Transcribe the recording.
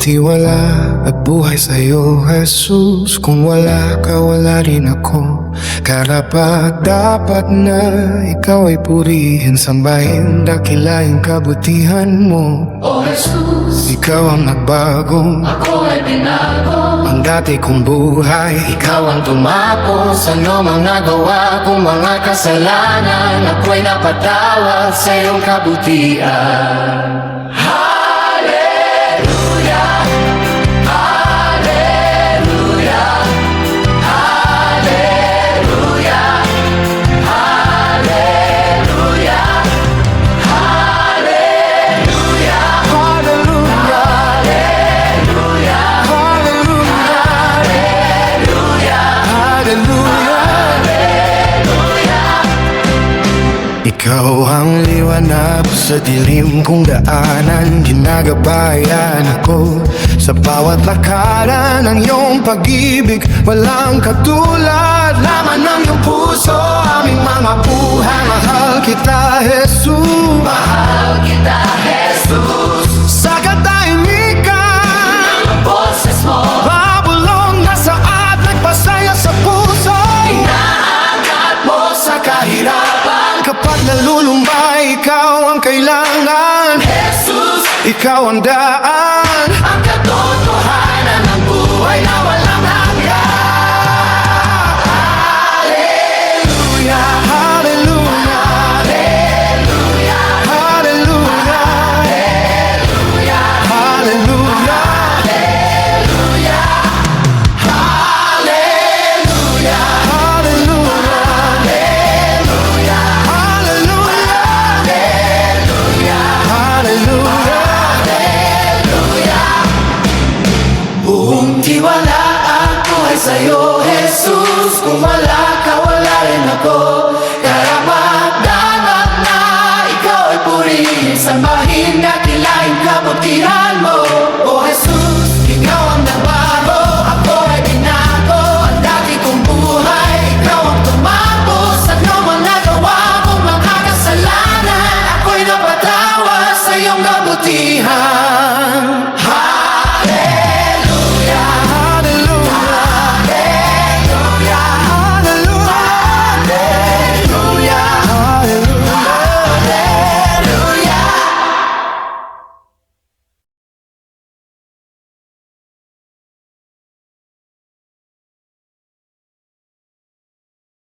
tiwala at buhay sa'yo, Jesus. Kung wala ka, wala rin ako. Karapat dapat na ikaw ay purihin, sambahin, dakilain kabutihan mo. O Jesus, Ikaw ang nagbago, ako ay binago. ang dati kong buhay, ikaw ang tumapos. Ano mga gawa kong mga kasalanan, ako'y napatawad sa iyong kabutihan. Ikaw ang liwanag sa dilim kong daanan, ginagabayan ako sa bawat lakaran ng iyong pag-ibig. Walang katulad, laman ng iyong puso, aming mga buhay. Mahal kita, Jesus. Mahal kita, Jesus. Sa katahimikan Ang boses mo, babulong na saat, nagpasaya sa puso. inaangkat mo sa kahirapan. Kapag nalulumbay, ikaw ang kailangan. Jesus, Ikaw ang daan, ang katotohanan ng buhay na walang hanggan. Hallelujah, hallelujah, hallelujah, Buong tiwala ang buhay sa'yo, Jesus. Kung wala ka, wala rin ako.